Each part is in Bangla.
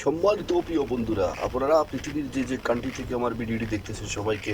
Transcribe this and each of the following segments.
সম্মানিত প্রিয় বন্ধুরা, আপনারা পৃথিবীর যে যে কান্ট্রি থেকে আমার ভিডিওটি দেখতেছেন সবাইকে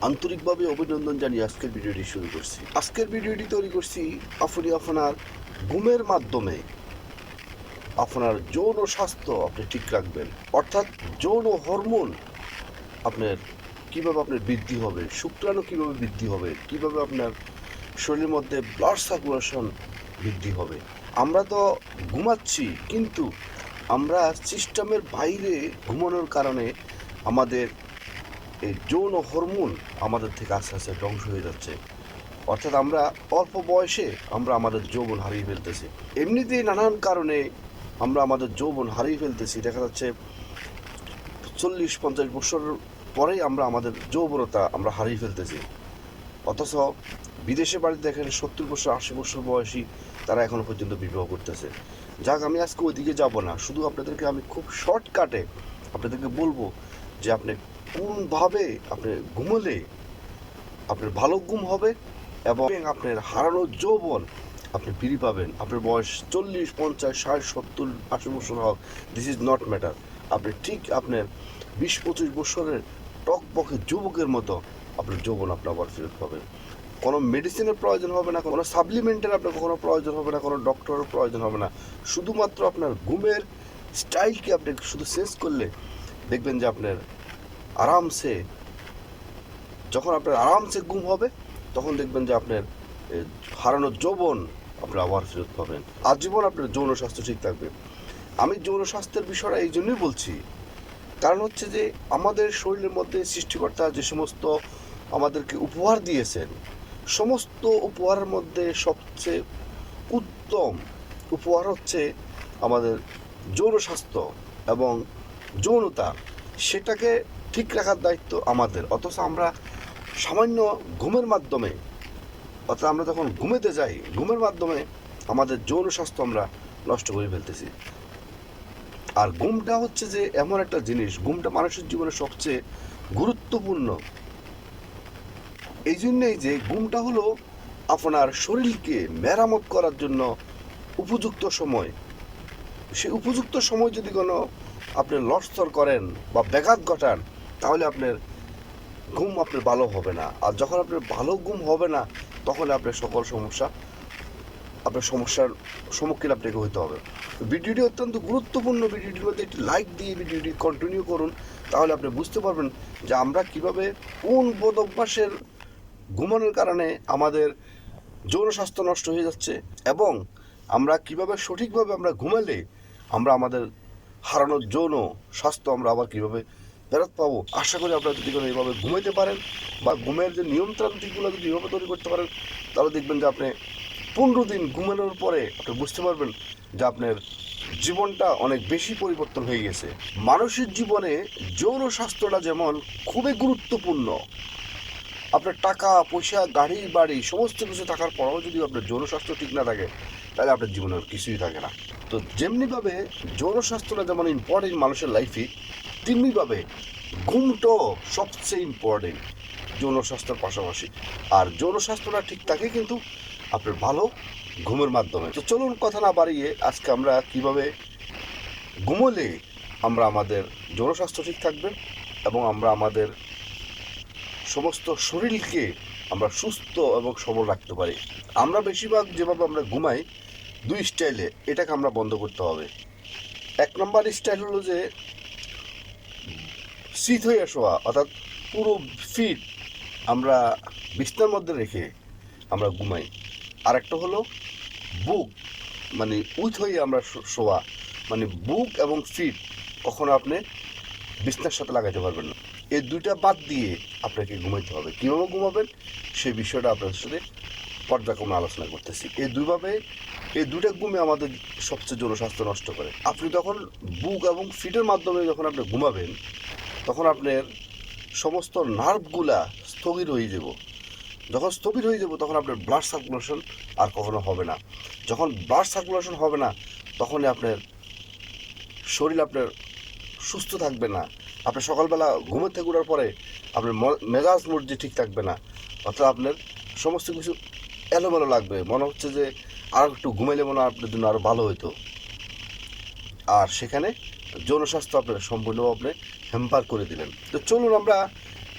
আন্তরিকভাবে অভিনন্দন জানিয়ে আজকের ভিডিওটি শুরু করছি। আজকের ভিডিওটি তৈরি করছি আপনি আপনার ঘুমের মাধ্যমে আপনার যৌন স্বাস্থ্য আপনি ঠিক রাখবেন, অর্থাৎ যৌন হরমোন আপনার কীভাবে আপনার বৃদ্ধি হবে, শুক্রাণু কীভাবে বৃদ্ধি হবে, কীভাবে আপনার শরীরের মধ্যে ব্লাড সার্কুলেশন বৃদ্ধি হবে। আমরা তো ঘুমাচ্ছি, কিন্তু আমরা সিস্টেমের বাইরে ঘুমানোর কারণে আমাদের এই যৌন হরমোন আমাদের থেকে আস্তে আস্তে ধ্বংস হয়ে যাচ্ছে। অর্থাৎ আমরা অল্প বয়সে আমরা আমাদের যৌবন হারিয়ে ফেলতেছি। এমনিতেই নানান কারণে আমরা আমাদের যৌবন হারিয়ে ফেলতেছি। দেখা যাচ্ছে 40-50 বছর পরেই আমরা আমাদের যৌবনতা আমরা হারিয়ে ফেলতেছি। অথচ বিদেশে বাড়িতে দেখেন 70 বছর 80 বছর বয়সী তারা এখনো পর্যন্ত বিবাহ করতেছে। যাক, আমি আজকে ওইদিকে যাব না, শুধু আপনাদেরকে আমি খুব শর্টকাটে আপনাদেরকে বলবো যে আপনি কোনভাবে আপনি ঘুমোলে আপনার ভালো ঘুম হবে এবং আপনার হারানো যৌবন আপনি ফিরে পাবেন। আপনার বয়স 40, 50, 60, 70, 80 বছর হোক, দিস ইজ নট ম্যাটার। আপনি ঠিক আপনার 20-25 বছরের টকবকে যুবকের মতো আপনার যৌবন আপনি আবার ফেরত পাবেন। কোনো মেডিসিনের প্রয়োজন হবে না, কোনো সাপ্লিমেন্টের আপনার কখনো প্রয়োজন হবে না, কোনো ডক্টরের প্রয়োজন হবে না। শুধুমাত্র আপনার ঘুমের স্টাইলকে আপনি শুধু চেঞ্জ করলে দেখবেন যে আপনার আরামসে, যখন আপনার আরামসে ঘুম হবে তখন দেখবেন যে আপনার হারানো যৌবন আপনি আবার ফেরত পাবেন। আজীবন আপনার যৌন স্বাস্থ্য ঠিক থাকবে। আমি যৌন স্বাস্থ্যের বিষয়টা এই জন্যই বলছি, কারণ হচ্ছে যে আমাদের শরীরের মধ্যে সৃষ্টিকর্তা যে সমস্ত আমাদেরকে উপহার দিয়েছেন, সমস্ত উপহারের মধ্যে সবচেয়ে উত্তম উপহার হচ্ছে আমাদের যৌন স্বাস্থ্য এবং যৌনতা। সেটাকে ঠিক রাখার দায়িত্ব আমাদের। অথচ আমরা সামান্য ঘুমের মাধ্যমে, অর্থাৎ আমরা যখন ঘুমেতে যাই, ঘুমের মাধ্যমে আমাদের যৌন স্বাস্থ্য আমরা নষ্ট করে ফেলতেছি। আর ঘুমটা হচ্ছে যে এমন একটা জিনিস, ঘুমটা মানুষের জীবনে সবচেয়ে গুরুত্বপূর্ণ। এই জন্যেই যে ঘুমটা হলো আপনার শরীরকে মেরামত করার জন্য উপযুক্ত সময়। সেই উপযুক্ত সময় যদি কোনো আপনি লড়স্তর করেন বা ব্যাঘাত ঘটান, তাহলে আপনার ঘুম আপনার ভালো হবে না। আর যখন আপনার ভালো ঘুম হবে না, তখন আপনার সকল সমস্যার সম্মুখীন আপনাকে হইতে হবে। ভিডিওটি অত্যন্ত গুরুত্বপূর্ণ। ভিডিওটির মধ্যে একটি লাইক দিয়ে ভিডিওটি কন্টিনিউ করুন, তাহলে আপনি বুঝতে পারবেন যে আমরা কিভাবে কোন বদ অভ্যাসের ঘুমানোর কারণে আমাদের যৌন স্বাস্থ্য নষ্ট হয়ে যাচ্ছে এবং আমরা কিভাবে সঠিকভাবে আমরা ঘুমালে আমরা আমাদের হারানো যৌন স্বাস্থ্য আমরা আবার কিভাবে ফেরত পাবো। আশা করি আপনারা যদি কোনো এইভাবে ঘুমাইতে পারেন বা ঘুমের যে নিয়মতান্ত্রিকগুলো যদি এইভাবে তৈরি করতে পারেন, তাহলে দেখবেন যে আপনি 15 দিন ঘুমানোর পরে আপনি বুঝতে পারবেন যে আপনার জীবনটা অনেক বেশি পরিবর্তন হয়ে গেছে। মানুষের জীবনে যৌন স্বাস্থ্যটা যেমন খুবই গুরুত্বপূর্ণ, আপনার টাকা পয়সা গাড়ি বাড়ি সমস্ত কিছু থাকার পরেও যদি আপনার যৌন স্বাস্থ্য ঠিক না থাকে, তাহলে আপনার জীবনে আর কিছুই থাকে না। তো যেমনিভাবে যৌন স্বাস্থ্যটা যেমন ইম্পর্টেন্ট মানুষের লাইফে, তেমনিভাবে ঘুমটাও সবচেয়ে ইম্পর্টেন্ট যৌন স্বাস্থ্যের পাশাপাশি। আর যৌন স্বাস্থ্যটা ঠিক থাকে কিন্তু আপনার ভালো ঘুমের মাধ্যমে। তো চলুন কথা না বাড়িয়ে আজকে আমরা কিভাবে ঘুমোলে আমরা আমাদের যৌন স্বাস্থ্য ঠিক থাকবে এবং আমরা আমাদের সমস্ত শরীরকে আমরা সুস্থ এবং সবল রাখতে পারি। আমরা বেশিরভাগ যেভাবে আমরা ঘুমাই 2 স্টাইলে, এটাকে আমরা বন্ধ করতে হবে। 1 নম্বর স্টাইল হলো যে শীত হয়ে শোয়া, অর্থাৎ পুরো ফিট আমরা বিছনার মধ্যে রেখে আমরা ঘুমাই। আরেকটা হলো বুক, মানে উইথ হয়ে আমরা শোয়া, মানে বুক এবং ফিট কখনো আপনি বিছনার সাথে লাগাইতে পারবেন না। এই দুইটা বাদ দিয়ে আপনাকে ঘুমাইতে হবে। কীভাবে ঘুমাবেন সেই বিষয়টা আপনাদের সাথে পর্যায়ক্রমে আলোচনা করতেছি। এই দুইটা ঘুমে আমাদের সবচেয়ে যৌন স্বাস্থ্য নষ্ট করে। আপনি যখন বুক এবং ফিটের মাধ্যমে যখন আপনি ঘুমাবেন, তখন আপনার সমস্ত নার্ভগুলা স্থবির হয়ে যাব। যখন স্থবির হয়ে যাব তখন আপনার ব্লাড সার্কুলেশন আর কখনো হবে না। যখন ব্লাড সার্কুলেশন হবে না, তখনই আপনার শরীর আপনার সুস্থ থাকবে না। আপনি সকালবেলা ঘুমের থেকে ওঠার পরে আপনার মেজাজ মর্জি ঠিক থাকবে না, অর্থাৎ আপনার সমস্ত কিছু এলোমেলো লাগবে, মনে হচ্ছে যে আর একটু ঘুমাইলে মনে হয় আপনার জন্য আরও ভালো হতো। আর সেখানে জনস্বাস্থ্য আপনার সম্পূর্ণভাবে হ্যাম্পার করে দিলেন। তো চলুন আমরা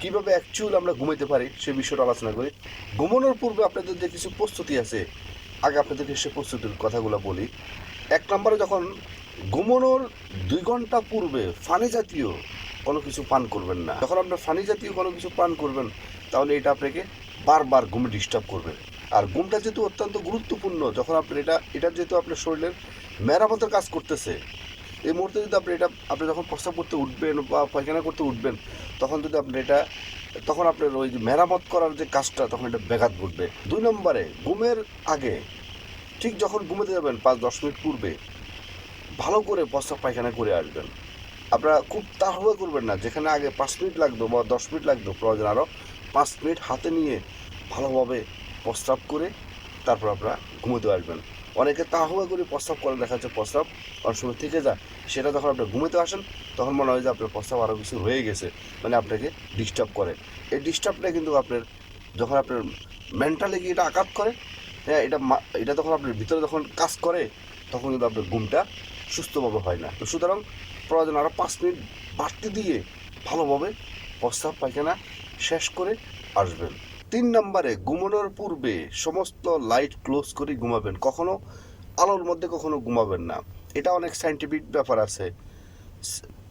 কীভাবে অ্যাকচুয়ালি আমরা ঘুমাইতে পারি সে বিষয়টা আলোচনা করি। ঘুমানোর পূর্বে আপনাদের যে কিছু প্রস্তুতি আছে, আগে আপনাদেরকে সে প্রস্তুতির কথাগুলো বলি। 1 নম্বরে যখন ঘুমানোর 2 ঘন্টা পূর্বে পানি জাতীয় কোনো কিছু পান করবেন না। যখন আপনার পানি জাতীয় কোনো কিছু পান করবেন তাহলে এটা আপনাকে বারবার ঘুমে ডিস্টার্ব করবে। আর ঘুমটা যেহেতু অত্যন্ত গুরুত্বপূর্ণ, যখন আপনি এটা যেহেতু আপনার শরীরের মেরামতের কাজ করতেছে, এই মুহূর্তে যদি আপনি যখন প্রস্রাব করতে উঠবেন বা পায়খানা করতে উঠবেন, তখন যদি তখন আপনার ওই যে মেরামত করার যে কাজটা, তখন এটা ব্যাঘাত ঘটবে। 2 নম্বরে ঘুমের আগে ঠিক যখন ঘুমাতে যাবেন 5-10 মিনিট পূর্বে ভালো করে প্রস্রাব পায়খানা করে আসবেন। আপনারা খুব তাড়াহুড়ো করবেন না, যেখানে আগে 5 মিনিট লাগতো বা 10 মিনিট লাগতো, প্রয়োজন আরও 5 মিনিট হাতে নিয়ে ভালোভাবে প্রস্রাব করে তারপর আপনারা ঘুমোতে আসবেন। অনেকে তাড়াহুড়ো করে প্রস্রাব করে, দেখা যাচ্ছে প্রস্রাব অনেক সময় থেকে যায়, সেটা যখন আপনি ঘুমোতে আসেন তখন মনে হয় যে আপনার প্রস্রাব আরও কিছু রয়ে গেছে, মানে আপনাকে ডিস্টার্ব করে। এই ডিস্টার্বটা কিন্তু যখন আপনার মেন্টালি গিয়ে এটা আঘাত করে, হ্যাঁ, এটা তখন আপনার ভিতরে যখন কাজ করে, তখন কিন্তু আপনার ঘুমটা সুস্থভাবে হয় না। তো সুতরাং প্রয়োজন আরও 5 মিনিট বাড়তি দিয়ে ভালোভাবে প্রস্রাব পায়খানা শেষ করে আসবেন। 3 নম্বরে ঘুমানোর পূর্বে সমস্ত লাইট ক্লোজ করে ঘুমাবেন। কখনো আলোর মধ্যে কখনো ঘুমাবেন না। এটা অনেক সাইন্টিফিক ব্যাপার আছে,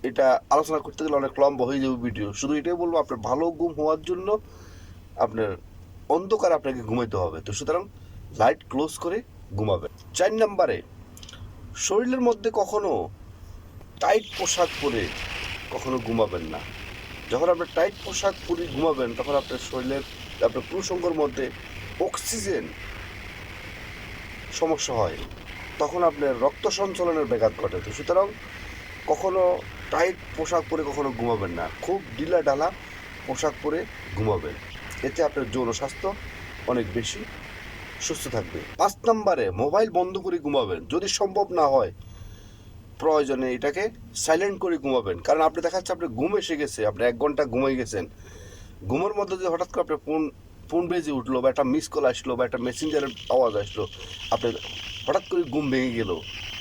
এটা আলোচনা করতে গেলে অনেক লম্বা হয়ে যাবে ভিডিও। শুধু এটাই বলবো, আপনার ভালো ঘুম হওয়ার জন্য আপনার অন্ধকার আপনাকে ঘুমাইতে হবে। তো সুতরাং লাইট ক্লোজ করে ঘুমাবেন। 4 নম্বরে শরীরের মধ্যে কখনো টাইট পোশাক পরে কখনো ঘুমাবেন না। যখন আপনি টাইট পোশাক পরে ঘুমাবেন, তখন আপনার আপনার প্রসঙ্গের মধ্যে অক্সিজেন সমস্যা হয়, তখন আপনার রক্ত সঞ্চালনের ব্যাঘাত ঘটে। তো সুতরাং কখনো টাইট পোশাক পরে কখনো ঘুমাবেন না, খুব ঢিলা ঢালা পোশাক পরে ঘুমাবেন। এতে আপনার যৌন স্বাস্থ্য অনেক বেশি সুস্থ থাকবে। 5 নম্বরে মোবাইল বন্ধ করে ঘুমাবেন। যদি সম্ভব না হয়, প্রয়োজনে এটাকে সাইলেন্ট করে ঘুমাবেন। কারণ আপনি দেখাচ্ছে আপনার ঘুম এসে গেছে, আপনি 1 ঘন্টা ঘুমাই গেছেন, ঘুমের মধ্যে যদি হঠাৎ করে আপনার ফোন বেজে উঠলো, বা একটা মিস কল আসলো, বা একটা মেসেঞ্জারের আওয়াজ আসলো, আপনার হঠাৎ করে ঘুম ভেঙে গেল,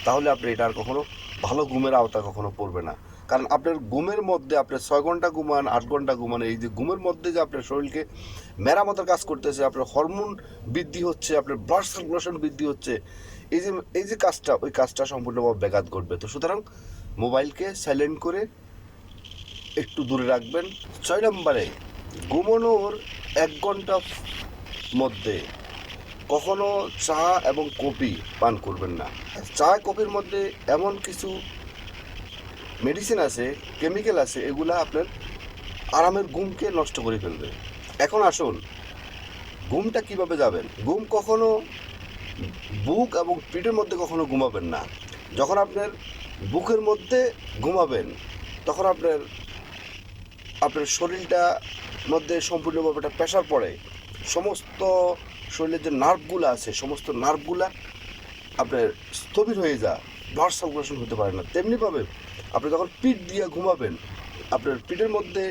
তাহলে আপনি এটা আর কখনো ভালো ঘুমের আওতা কখনো পড়বে না। কারণ আপনার ঘুমের মধ্যে আপনি 6 ঘন্টা ঘুমান, 8 ঘন্টা ঘুমান, এই যে ঘুমের মধ্যে যে আপনার শরীরকে মেরামতের কাজ করতেছে, আপনার হরমোন বৃদ্ধি হচ্ছে, আপনার ব্লাড সার্কুলেশন বৃদ্ধি হচ্ছে, এই যে কাজটা, ওই কাজটা সম্পূর্ণভাবে ব্যাঘাত ঘটবে। তো সুতরাং মোবাইলকে সাইলেন্ট করে একটু দূরে রাখবেন। 6 নম্বরে ঘুমানোর 1 ঘন্টা মধ্যে কখনো চা এবং কফি পান করবেন না। চা কফির মধ্যে এমন কিছু মেডিসিন আছে, কেমিক্যাল আছে, এগুলা আপনার আরামের ঘুমকে নষ্ট করে ফেলবে। এখন আসুন, ঘুমটা কিভাবে যাবেন। ঘুম কখনো বুক এবং পিঠের মধ্যে কখনো ঘুমাবেন না। যখন আপনার বুকের মধ্যে ঘুমাবেন, তখন আপনার শরীরটা মধ্যে সম্পূর্ণভাবে একটা প্রেশার পড়ে, সমস্ত শরীরের যে নার্ভগুলো আছে, সমস্ত নার্ভগুলা আপনার স্থবির হয়ে যায়, ব্লাড সার্কুলেশন হতে পারে না। তেমনিভাবে আপনি যখন পিঠ দিয়ে ঘুমাবেন, আপনার পিঠের মধ্যে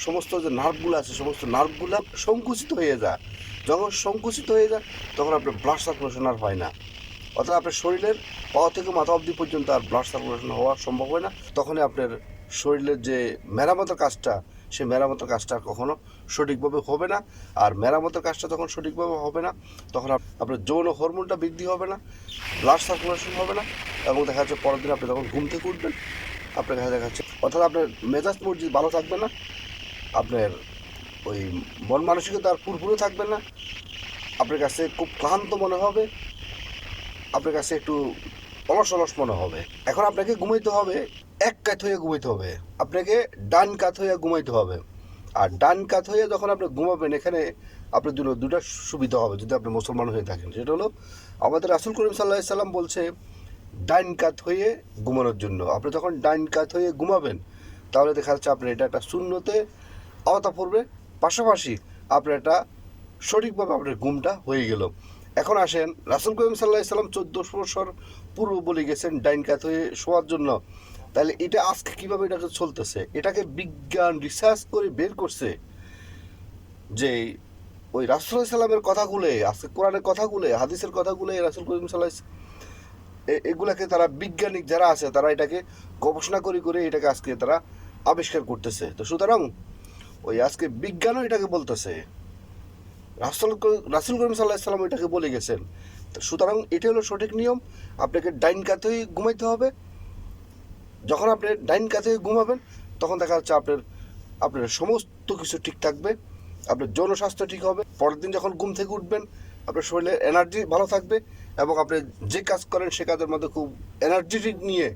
সমস্ত যে নার্ভগুলো আছে, সমস্ত নার্ভগুলো সংকুচিত হয়ে যায়। যখন সংকুচিত হয়ে যায়, তখন আপনার ব্লাড সার্কুলেশন আর হয় না। অর্থাৎ আপনার শরীরের পাওয়া থেকে মাথা অবধি পর্যন্ত আর ব্লাড সার্কুলেশন হওয়া সম্ভব হয় না। তখনই আপনার শরীরের যে মেরামতের কাজটা, সেই মেরামতের কাজটা কখনো সঠিকভাবে হবে না। আর মেরামতের কাজটা যখন সঠিকভাবে হবে না, তখন আপনার যৌন হরমোনটা বৃদ্ধি হবে না, ব্লাড সার্কুলেশন হবে না, এবং দেখা যাচ্ছে পরের দিন আপনি যখন ঘুম থেকে উঠবেন, আপনার দেখা যাচ্ছে অর্থাৎ আপনার মেজাজ মর্জি ভালো থাকবে না, আপনার ওই মন মানসিকতা আর ফুরফুরে থাকবে না, আপনার কাছে খুব ক্লান্ত মনে হবে, আপনার কাছে একটু অলস অলস মনে হবে। এখন আপনাকে ঘুমাইতে হবে, এক কাত হয়ে ঘুমাইতে হবে, আপনাকে ডান কাত হয়ে ঘুমাইতে হবে। আর ডান কাত হয়ে যখন আপনি ঘুমাবেন, এখানে আপনার জন্য দুটা সুবিধা হবে যদি আপনি মুসলমান হয়ে থাকেন। সেটা হলো, আমাদের রাসূল করিম সাল্লাল্লাহু আলাইহি সাল্লাম বলছে ডাইন কাত হয়ে ঘুমানোর জন্য। আপনি যখন ডাইন কাত হয়ে ঘুমাবেন, তাহলে দেখা যাচ্ছে আপনার এটা একটা সুন্নতে আওতা পড়বে, পাশাপাশি আপনার এটা সঠিকভাবে আপনার ঘুমটা হয়ে গেল। এখন আসেন, রাসূল করিম সাল্লাল্লাহু আলাইহি সাল্লাম 1400 বছর পূর্ব বলে গেছেন ডাইন কাত হয়ে শোয়ার জন্য। তাহলে এটা আজকে কীভাবে এটাকে চলতেছে, এটাকে বিজ্ঞান রিসার্চ করে বের করছে যে ওই রাসূল সাল্লামের কথাগুলো, আজকে কোরআনের কথাগুলো, হাদিসের কথাগুলো রাসূল করিম সাল্লাল্লাহু আলাইহি এগুলাকে তারা বৈজ্ঞানিক যারা আছে তারা এটাকে গবেষণা করে করে এটাকে আজকে তারা আবিষ্কার করতেছে। তো সুতরাং ওই আজকে বিজ্ঞানও এটাকে বলতেছে, রাসুল করিম সাল্লাহ সাল্লাম এটাকে বলে গেছেন। তো সুতরাং এটা হলো সঠিক নিয়ম। আপনাকে ডাইন কাতে ঘুমাইতে হবে। যখন আপনি ডাইন কাতে ঘুমাবেন তখন দেখা যাচ্ছে আপনার আপনার সমস্ত কিছু ঠিক থাকবে, আপনার যৌন স্বাস্থ্য ঠিক হবে। পরের দিন যখন ঘুম থেকে উঠবেন আপনার শরীরের এনার্জি ভালো থাকবে এবং আপনি যে কাজ করেন সে কাজের মধ্যে খুব এনার্জেটিক নিয়ে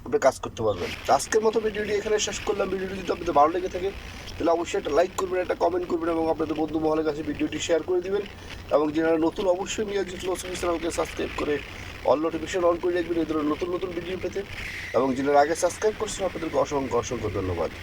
আপনি কাজ করতে পারবেন। আজকের মতো ভিডিওটি এখানে শেষ করলাম। ভিডিওটি যদি আপনাদের ভালো লেগে থাকে তাহলে অবশ্যই একটা লাইক করবেন, একটা কমেন্ট করবেন এবং আপনাদের বন্ধু মহলের কাছে ভিডিওটি শেয়ার করে দিবেন। এবং যারা নতুন অবশ্যই নিয়োজিত চ্যানেলকে সাবস্ক্রাইব করে অল নোটিফিকেশন অন করে রাখবেন এই ধরনের নতুন নতুন ভিডিও পেতে। এবং যারা আগে সাবস্ক্রাইব করছেন আপনাদেরকে অসংখ্য অসংখ্য ধন্যবাদ।